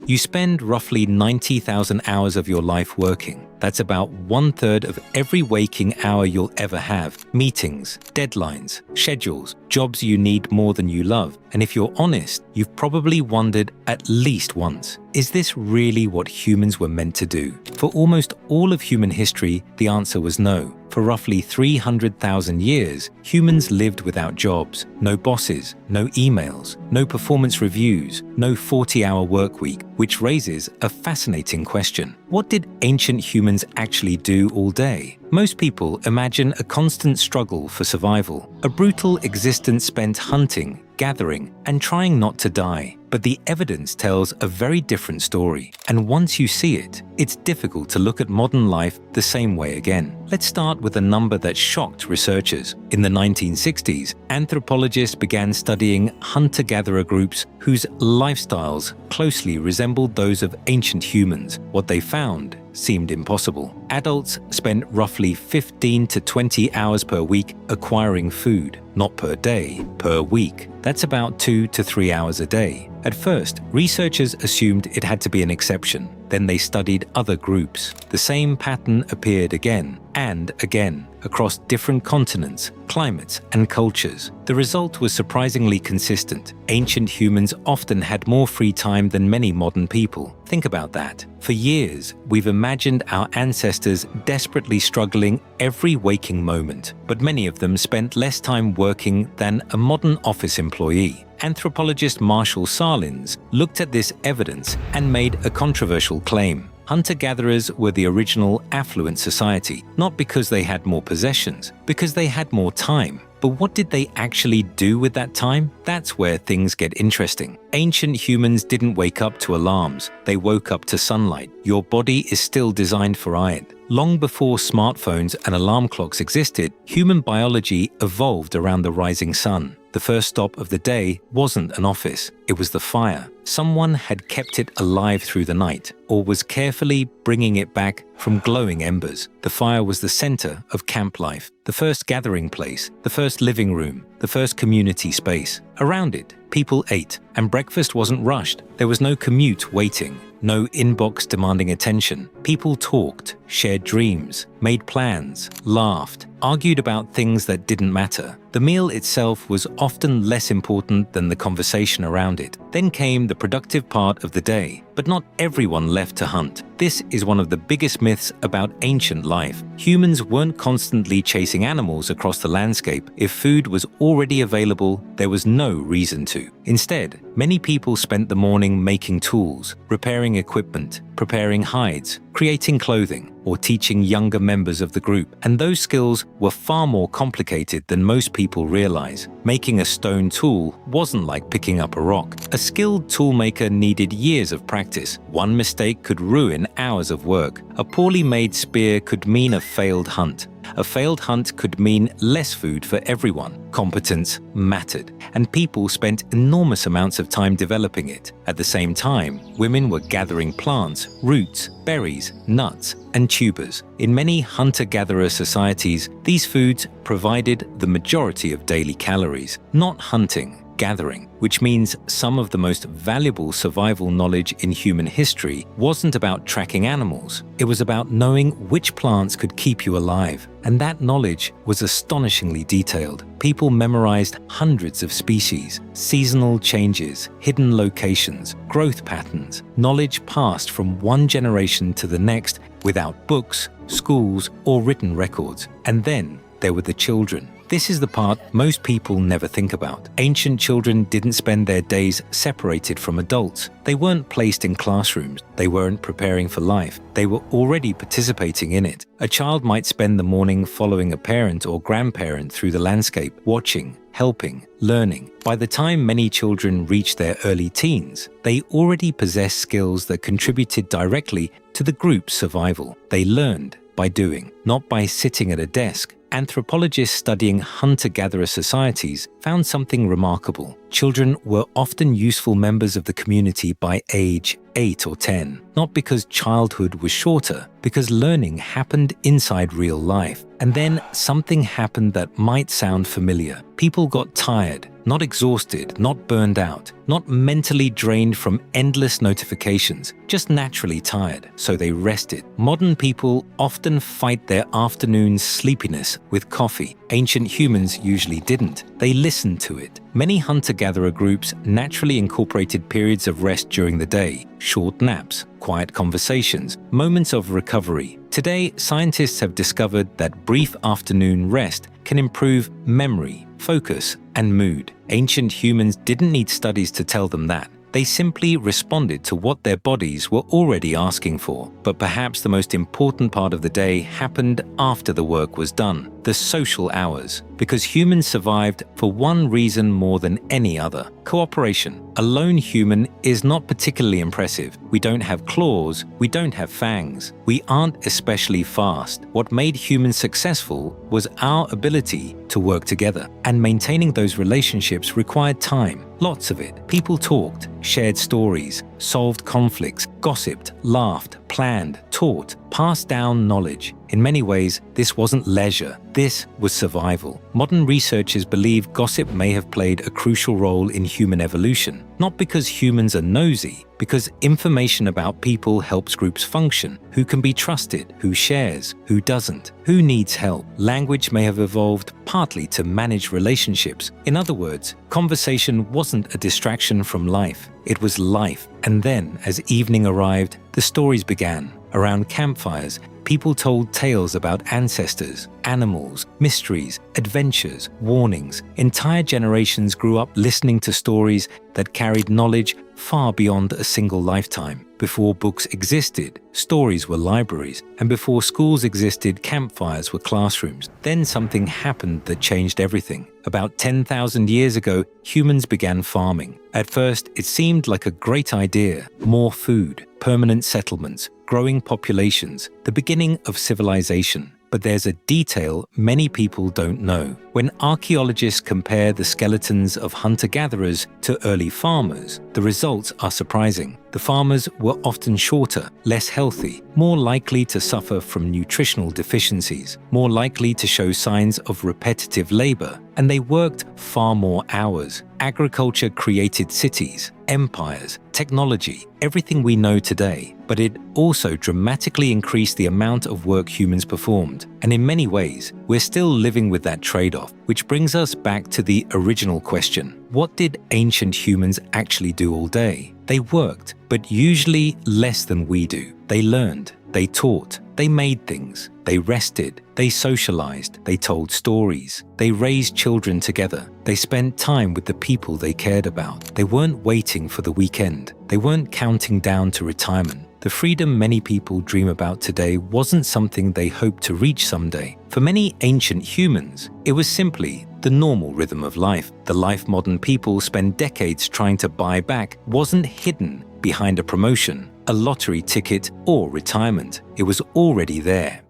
You spend roughly 90,000 hours of your life working. That's about 1/3 of every waking hour you'll ever have. Meetings, deadlines, schedules, jobs you need more than you love. And if you're honest, you've probably wondered at least once, is this really what humans were meant to do? For almost all of human history, the answer was no. For roughly 300,000 years, humans lived without jobs, no bosses, no emails, no performance reviews, no 40-hour work week, which raises a fascinating question. What did ancient humans actually do all day? Most people imagine a constant struggle for survival, a brutal existence spent hunting, gathering, and trying not to die. But the evidence tells a very different story, and once you see it, it's difficult to look at modern life the same way again. Let's start with a number that shocked researchers. In the 1960s, anthropologists began studying hunter-gatherer groups whose lifestyles closely resembled those of ancient humans. What they found seemed impossible. Adults spent roughly 15 to 20 hours per week acquiring food, not per day, per week. That's about 2 to 3 hours a day. At first, researchers assumed it had to be an exception. Then they studied other groups. The same pattern appeared again and again across different continents, climates, and cultures. The result was surprisingly consistent. Ancient humans often had more free time than many modern people. Think about that. For years, we've imagined our ancestors desperately struggling every waking moment, but many of them spent less time working than a modern office employee. Anthropologist Marshall Salins looked at this evidence and made a controversial claim. Hunter-gatherers were the original affluent society, not because they had more possessions, because they had more time. But what did they actually do with that time? That's where things get interesting. Ancient humans didn't wake up to alarms. They woke up to sunlight. Your body is still designed for it. Long before smartphones and alarm clocks existed, human biology evolved around the rising sun. The first stop of the day wasn't an office, it was the fire. Someone had kept it alive through the night, or was carefully bringing it back from glowing embers. The fire was the center of camp life, the first gathering place, the first living room, the first community space. Around it, people ate, and breakfast wasn't rushed. There was no commute waiting, no inbox demanding attention. People talked, shared dreams, made plans, laughed, argued about things that didn't matter. The meal itself was often less important than the conversation around it. Then came the productive part of the day, but not everyone left to hunt. This is one of the biggest myths about ancient life. Humans weren't constantly chasing animals across the landscape. If food was already available, there was no reason to. Instead, many people spent the morning making tools, repairing equipment, preparing hides, creating clothing, or teaching younger members of the group. And those skills were far more complicated than most people realize. Making a stone tool wasn't like picking up a rock. A skilled toolmaker needed years of practice. One mistake could ruin hours of work. A poorly made spear could mean a failed hunt. A failed hunt could mean less food for everyone. Competence mattered, and people spent enormous amounts of time developing it. At the same time, women were gathering plants, roots, berries, nuts, and tubers. In many hunter-gatherer societies, these foods provided the majority of daily calories. Not hunting, gathering, which means some of the most valuable survival knowledge in human history wasn't about tracking animals. It was about knowing which plants could keep you alive. And that knowledge was astonishingly detailed. People memorized hundreds of species, seasonal changes, hidden locations, growth patterns, knowledge passed from one generation to the next without books, schools, or written records. And then there were the children. This is the part most people never think about. Ancient children didn't spend their days separated from adults. They weren't placed in classrooms. They weren't preparing for life. They were already participating in it. A child might spend the morning following a parent or grandparent through the landscape, watching, helping, learning. By the time many children reach their early teens, they already possess skills that contributed directly to the group's survival. They learned by doing, not by sitting at a desk. Anthropologists studying hunter-gatherer societies found something remarkable. Children were often useful members of the community by age 8 or 10, not because childhood was shorter, because learning happened inside real life. And then something happened that might sound familiar. People got tired, not exhausted, not burned out, not mentally drained from endless notifications, just naturally tired, so they rested. Modern people often fight their afternoon sleepiness with coffee. Ancient humans usually didn't. They listened to it. Many hunter-gatherer groups naturally incorporated periods of rest during the day, short naps, quiet conversations, moments of recovery. Today, scientists have discovered that brief afternoon rest can improve memory, focus, and mood. Ancient humans didn't need studies to tell them that. They simply responded to what their bodies were already asking for. But perhaps the most important part of the day happened after the work was done, the social hours. Because humans survived for one reason more than any other: cooperation. A lone human is not particularly impressive. We don't have claws, we don't have fangs, we aren't especially fast. What made humans successful was our ability to work together. And maintaining those relationships required time, lots of it. People talked, shared stories, solved conflicts, gossiped, laughed, planned, taught, passed down knowledge. In many ways, this wasn't leisure, this was survival. Modern researchers believe gossip may have played a crucial role in human evolution, not because humans are nosy, because information about people helps groups function. Who can be trusted, who shares, who doesn't, who needs help. Language may have evolved partly to manage relationships. In other words, conversation wasn't a distraction from life, it was life. And then, as evening arrived, the stories began. Around campfires, people told tales about ancestors, animals, mysteries, adventures, warnings. Entire generations grew up listening to stories that carried knowledge far beyond a single lifetime. Before books existed, stories were libraries, and before schools existed, campfires were classrooms. Then something happened that changed everything. About 10,000 years ago, humans began farming. At first, it seemed like a great idea: more food, permanent settlements, growing populations, the beginning of civilization. But there's a detail many people don't know. When archaeologists compare the skeletons of hunter-gatherers to early farmers, the results are surprising. The farmers were often shorter, less healthy, more likely to suffer from nutritional deficiencies, more likely to show signs of repetitive labor, and they worked far more hours. Agriculture created cities, empires, technology, everything we know today, but it also dramatically increased the amount of work humans performed. And in many ways, we're still living with that trade-off, which brings us back to the original question: what did ancient humans actually do all day? They worked, but usually less than we do. They learned, they taught, they made things, they rested, they socialized, they told stories, they raised children together, they spent time with the people they cared about. They weren't waiting for the weekend, they weren't counting down to retirement. The freedom many people dream about today wasn't something they hoped to reach someday. For many ancient humans, it was simply the normal rhythm of life. The life modern people spend decades trying to buy back wasn't hidden behind a promotion, a lottery ticket, or retirement. It was already there.